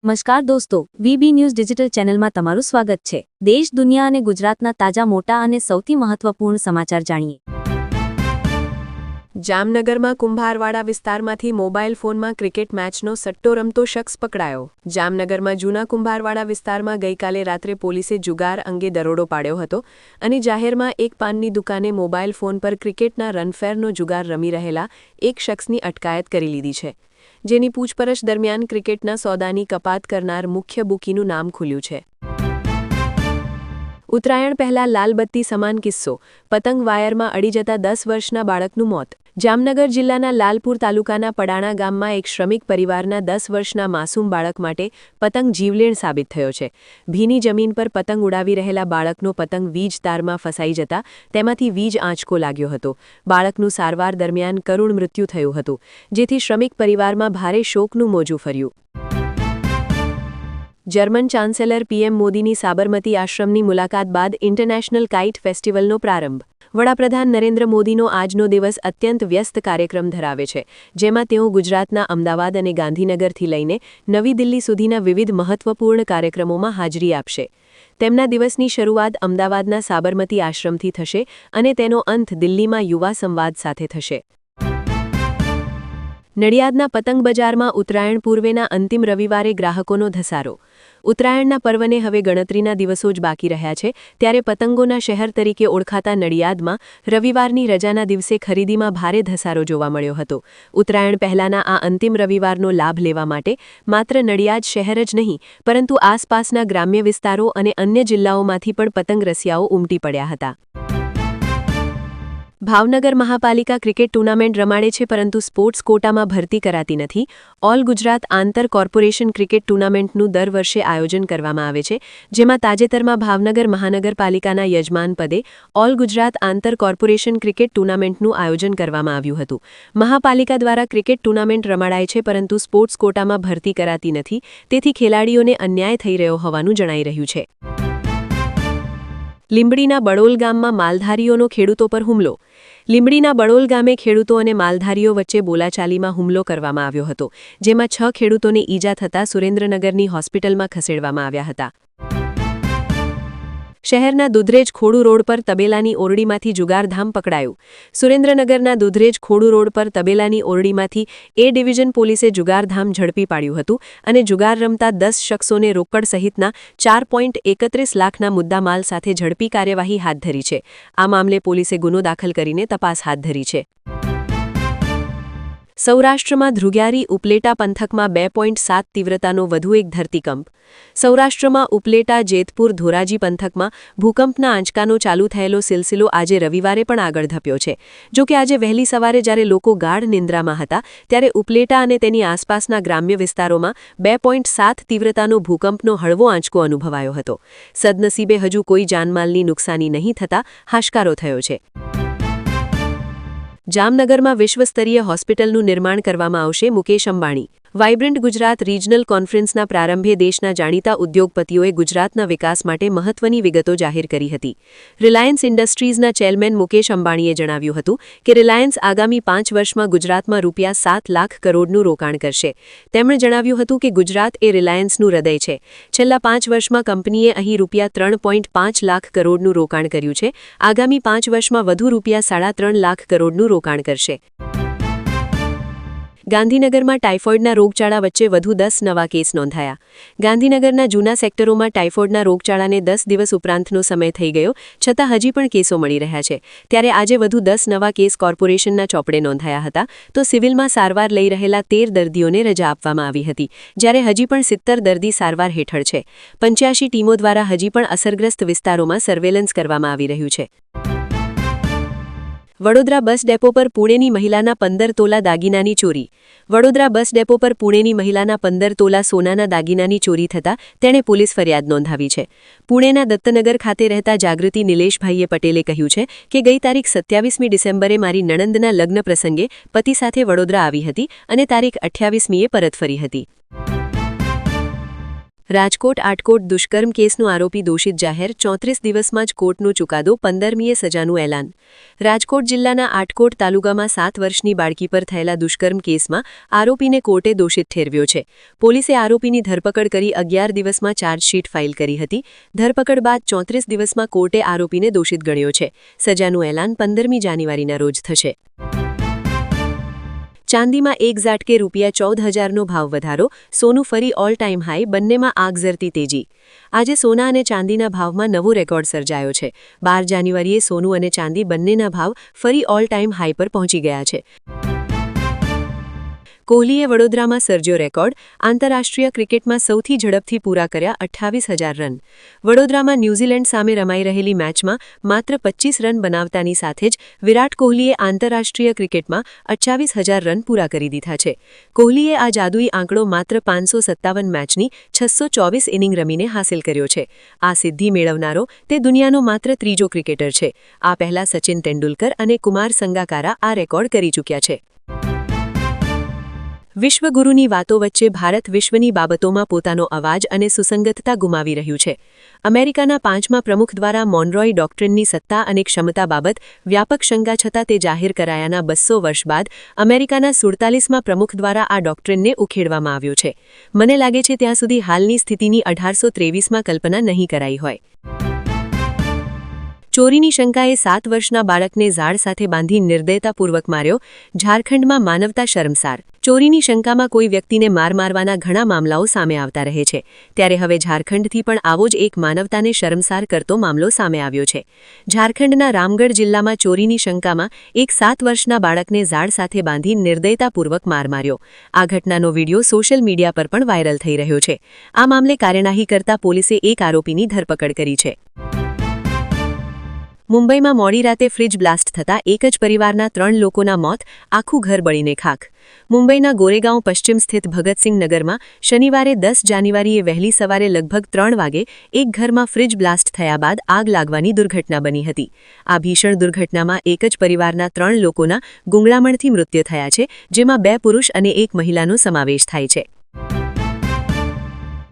નમસ્કાર દોસ્તો, VB news digital ચેનલમાં તમારું સ્વાગત છે। દેશ, દુનિયા અને ગુજરાતના તાજા મોટા અને સૌથી મહત્વપૂર્ણ સમાચાર જાણીએ। જામનગરમાં કુંભારવાડા વિસ્તારમાંથી મોબાઈલ ફોનમાં ક્રિકેટ મેચનો સટ્ટો રમતો શખ્સ પકડાયો। જામનગરમાં જૂના કુંભારવાડા વિસ્તારમાં ગઈકાલે રાત્રે પોલીસે જુગાર અંગે દરોડો પાડ્યો હતો અને જાહેરમાં એક પાનની દુકાને મોબાઈલ ફોન પર ક્રિકેટના રનફેરનો જુગાર રમી રહેલા એક શખ્સની અટકાયત કરી લીધી છે, જેની પૂછપરછ દરમિયાન ક્રિકેટના સોદાની કપાત કરનાર મુખ્ય બુકીનું નામ ખુલ્યું છે। ઉત્તરાયણ પહેલા લાલબત્તી સમાન કિસ્સો, પતંગ વાયરમાં અડી જતા 10 વર્ષના બાળકનું મોત। જામનગર જિલ્લાના લાલપુર તાલુકાના પડાણા ગામમાં એક શ્રમિક પરિવારના 10 વર્ષના માસૂમ બાળક માટે પતંગ જીવલેણ સાબિત થયો છે। ભીની જમીન પર પતંગ ઉડાવી રહેલા બાળકનો પતંગ વીજ તારમાં ફસાઈ જતા તેમાંથી વીજ આંચકો લાગ્યો હતો। બાળકનું સારવાર દરમિયાન કરુણ મૃત્યુ થયું હતું, જેથી શ્રમિક પરિવારમાં ભારે શોકનું મોજું ફર્યું। જર્મન ચાન્સેલર પીએમ મોદીની સાબરમતી આશ્રમની મુલાકાત બાદ ઇન્ટરનેશનલ કાઇટ ફેસ્ટિવલનો પ્રારંભ। વડાપ્રધાન નરેન્દ્ર મોદીનો આજનો દિવસ અત્યંત વ્યસ્ત કાર્યક્રમ ધરાવે છે, જેમાં તેઓ ગુજરાતના અમદાવાદ અને ગાંધીનગરથી લઈને નવી દિલ્હી સુધીના વિવિધ મહત્વપૂર્ણ કાર્યક્રમોમાં હાજરી આપશે। તેમના દિવસની શરૂઆત અમદાવાદના સાબરમતી આશ્રમથી થશે અને તેનો અંત દિલ્હીમાં યુવા સંવાદ સાથે થશે। નડિયાદના પતંગ બજારમાં ઉત્તરાયણ પૂર્વેના અંતિમ રવિવારે ગ્રાહકોનો ધસારો। ઉત્તરાયણના પર્વને હવે ગણતરીના દિવસો જ બાકી રહ્યા છે, ત્યારે પતંગોના શહેર તરીકે ઓળખાતા નડિયાદમાં રવિવારની રજાના દિવસે ખરીદીમાં ભારે ધસારો જોવા મળ્યો હતો। ઉત્તરાયણ પહેલાના આ અંતિમ રવિવારનો લાભ લેવા માટે માત્ર નડિયાદ શહેર જ નહીં, પરંતુ આસપાસના ગ્રામ્ય વિસ્તારો અને અન્ય જિલ્લાઓમાંથી પણ પતંગ રસિયાઓ ઉમટી પડ્યા હતા। ભાવનગર મહાપાલિકા ક્રિકેટ ટૂર્નામેન્ટ રમાડે છે, પરંતુ સ્પોર્ટ્સ કોટામાં ભરતી કરાતી નથી। ઓલ ગુજરાત આંતર કોર્પોરેશન ક્રિકેટ ટૂર્નામેન્ટનું દર વર્ષે આયોજન કરવામાં આવે છે, જેમાં તાજેતરમાં ભાવનગર મહાનગરપાલિકાના યજમાન પદે ઓલ ગુજરાત આંતર કોર્પોરેશન ક્રિકેટ ટૂર્નામેન્ટનું આયોજન કરવામાં આવ્યું હતું। મહાપાલિકા દ્વારા ક્રિકેટ ટૂર્નામેન્ટ રમાડાય છે, પરંતુ સ્પોર્ટ્સ કોટામાં ભરતી કરાતી નથી, તેથી ખેલાડીઓને અન્યાય થઈ રહ્યો હોવાનું જણાઈ રહ્યું છે। લીંબડીના બડોલ ગામમાં માલધારીઓનો ખેડૂતો પર હુમલો। લીંબડીના બડોલ ગામે ખેડૂતો અને માલધારીઓ વચ્ચે બોલાચાલીમાં હુમલો કરવામાં આવ્યો હતો, જેમાં 6 ખેડૂતોને ઈજા થતાં સુરેન્દ્રનગરની હોસ્પિટલમાં ખસેડવામાં આવ્યા હતા। શહેરના દુધરેજ ખોડુ રોડ પર તબેલાની ઓરડીમાંથી જુગારધામ પકડાયું। સુરેન્દ્રનગરના દુધરેજ ખોડુ રોડ પર તબેલાની ઓરડીમાંથી એ ડિવિઝન પોલીસે જુગારધામ ઝડપી પાડ્યું હતું અને જુગાર રમતા 10 શખ્સોને રોકડ સહિતના 4.31 લાખના મુદ્દામાલ સાથે ઝડપી કાર્યવાહી હાથ ધરી છે। આ મામલે પોલીસે ગુનો દાખલ કરીને તપાસ હાથ ધરી છે। સૌરાષ્ટ્રમાં ધ્રુગ્યારી ઉપલેટા પંથકમાં 2.7 તીવ્રતાનો વધુ એક ધરતીકંપ। સૌરાષ્ટ્રમાં ઉપલેટા જેતપુર ધોરાજી પંથકમાં ભૂકંપના આંચકાનો ચાલુ થયેલો સિલસિલો આજે રવિવારે પણ આગળ ધપ્યો છે। જો કે આજે વહેલી સવારે જ્યારે લોકો ગાઢ નિંદ્રામાં હતા, ત્યારે ઉપલેટા અને તેની આસપાસના ગ્રામ્ય વિસ્તારોમાં 2.7 તીવ્રતાનો ભૂકંપનો હળવો આંચકો અનુભવાયો હતો। સદનસીબે હજુ કોઈ જાનમાલની નુકસાની નહીં થતા હાશકારો થયો છે। જામનગરમાં વિશ્વસ્તરીય હોસ્પિટલનું નિર્માણ કરવામાં આવશે, મુકેશ અંબાણી। વાઇબ્રન્ટ ગુજરાત રિજનલ કોન્ફરન્સના પ્રારંભે દેશના જાણીતા ઉદ્યોગપતિઓએ ગુજરાતના વિકાસ માટે મહત્વની વિગતો જાહેર કરી હતી। રિલાયન્સ ઇન્ડસ્ટ્રીઝના ચેરમેન મુકેશ અંબાણીએ જણાવ્યું હતું કે રિલાયન્સ આગામી 5 વર્ષમાં ગુજરાતમાં ₹7 લાખ કરોડનું રોકાણ કરશે। તેમણે જણાવ્યું હતું કે ગુજરાત એ રિલાયન્સનું હૃદય છે। છેલ્લા 5 વર્ષમાં કંપનીએ અહીં ₹3.5 લાખ કરોડનું રોકાણ કર્યું છે। આગામી 5 વર્ષમાં વધુ ₹3.5 લાખ કરોડનું રોકાણ કરશે। ગાંધીનગરમાં ટાઇફોઇડના રોગચાળા વચ્ચે વધુ 10 નવા કેસ નોંધાયા। ગાંધીનગરના જૂના સેક્ટરોમાં ટાઇફોઇડના રોગચાળાને 10 દિવસ ઉપરાંતનો સમય થઈ ગયો, છતાં હજી પણ કેસો મળી રહ્યા છે। ત્યારે આજે વધુ 10 નવા કેસ કોર્પોરેશનના ચોપડે નોંધાયા હતા, તો સિવિલમાં સારવાર લઈ રહેલા 13 દર્દીઓને રજા આપવામાં આવી હતી, જ્યારે હજી પણ 70 દર્દી સારવાર હેઠળ છે। 85 ટીમો દ્વારા હજી પણ અસરગ્રસ્ત વિસ્તારોમાં સર્વેલન્સ કરવામાં આવી રહ્યું છે। વડોદરા બસ ડેપો પર પુણેની મહિલાના 15 તોલા દાગીનાની ચોરી। વડોદરા બસ ડેપો પર પુણેની મહિલાના 15 તોલા સોનાના દાગીનાની ચોરી થતાં તેણે પોલીસ ફરિયાદ નોંધાવી છે। પુણેના દત્તનગર ખાતે રહેતા જાગૃતિ નિલેશભાઈએ પટેલે કહ્યું છે કે ગઈ તારીખ 27મી ડિસેમ્બરે મારી નણંદના લગ્ન પ્રસંગે પતિ સાથે વડોદરા આવી હતી અને તારીખ 28મીએ પરત ફરી હતી। રાજકોટ આટકોટ દુષ્કર્મ કેસનો આરોપી દોષિત જાહેર 34 દિવસમાં જ કોર્ટનો ચુકાદો 15મીએ સજાનું એલાન રાજકોટ જિલ્લાના આટકોટ તાલુકામાં 7 વર્ષની બાળકી પર થયેલા દુષ્કર્મ કેસમાં આરોપીને કોર્ટે દોષિત ઠેરવ્યો છે પોલીસે આરોપીની ધરપકડ કરી 11 દિવસમાં ચાર્જશીટ ફાઇલ કરી હતી ધરપકડ બાદ 34 દિવસમાં કોર્ટે આરોપીને દોષિત ગણ્યો છે સજાનું એલાન 15મી જાન્યુઆરીના રોજ થશે ચાંદીમાં એક ઝાટકે ₹14,000નો ભાવ વધારો સોનું ફરી ઓલ ટાઈમ હાઈ બંનેમાં આગ ઝરતી તેજી આજે સોના અને ચાંદીના ભાવમાં નવો રેકોર્ડ સર્જાયો છે 12 જાન્યુઆરીએ સોનું અને ચાંદી બંનેના ભાવ ફરી ઓલ ટાઈમ હાઈ પર પહોંચી ગયા છે કોહલીએ વડોદરામાં સર્જ્યો રેકોર્ડ આંતરરાષ્ટ્રીય ક્રિકેટમાં સૌથી ઝડપથી પૂરા કર્યા 28,000 રન વડોદરામાં ન્યૂઝીલેન્ડ સામે રમાઈ રહેલી મેચમાં માત્ર 25 રન બનાવતાની સાથે જ વિરાટ કોહલીએ આંતરરાષ્ટ્રીય ક્રિકેટમાં 28,000 રન પૂરા કરી દીધા છે કોહલીએ આ જાદુઈ આંકડો માત્ર 557 મેચની 624 ઇનિંગ રમીને હાંસિલ કર્યો છે આ સિદ્ધિ મેળવનારો તે દુનિયાનો માત્ર ત્રીજો ક્રિકેટર છે આ પહેલા સચિન તેંડુલકર અને કુમાર સંગાકારા આ રેકોર્ડ કરી ચૂક્યા છે વિશ્વગુરુની વાતો વચ્ચે ભારત વિશ્વની બાબતોમાં પોતાનો અવાજ અને સુસંગતતા ગુમાવી રહ્યું છે અમેરિકાના 5મા પ્રમુખ દ્વારા મોનરોય ડોક્ટ્રિનની સત્તા અને ક્ષમતા બાબત વ્યાપક શંકા છતાં તે જાહેર કરાયાના 200 વર્ષ બાદ અમેરિકાના 47મા પ્રમુખ દ્વારા આ ડોક્ટ્રિનને ઉખેડવામાં આવ્યો છે મને લાગે છે ત્યાં સુધી હાલની સ્થિતિની 1823માં કલ્પના નહીં કરાઈ હોય ચોરીની શંકાએ 7 વર્ષના બાળકને ઝાડ સાથે બાંધી નિર્દયતાપૂર્વક માર્યો ઝારખંડમાં માનવતા શર્મસાર ચોરીની શંકામાં કોઈ વ્યક્તિને મારવાના ઘણા મામલાઓ સામે આવતા રહે છે ત્યારે હવે ઝારખંડથી પણ આવો જ એક માનવતાને શર્મસાર કરતો મામલો સામે આવ્યો છે ઝારખંડના રામગઢ જિલ્લામાં ચોરીની શંકામાં એક 7 વર્ષના બાળકને ઝાડ સાથે બાંધી નિર્દયતાપૂર્વક માર્યો આ ઘટનાનો વિડિયો સોશિયલ મીડિયા પર પણ વાયરલ થઈ રહ્યો છે આ મામલે કાર્યવાહી કરતા પોલીસે એક આરોપીની ધરપકડ કરી છે મુંબઈમાં મોડી રાતે ફ્રિજ બ્લાસ્ટ થતાં એક જ પરિવારના 3 લોકોના મોત આખું ઘર બળીને ખાખ મુંબઈના ગોરેગાંવ પશ્ચિમ સ્થિત ભગતસિંહ નગરમાં શનિવારે 10 જાન્યુઆરીએ વહેલી સવારે લગભગ 3 વાગે એક ઘરમાં ફ્રિજ બ્લાસ્ટ થયા બાદ આગ લાગવાની દુર્ઘટના બની હતી આ ભીષણ દુર્ઘટનામાં એક જ પરિવારના 3 લોકોના ગુંગળામણથી મૃત્યુ થયા છે જેમાં 2 પુરુષ અને 1 મહિલાનો સમાવેશ થાય છે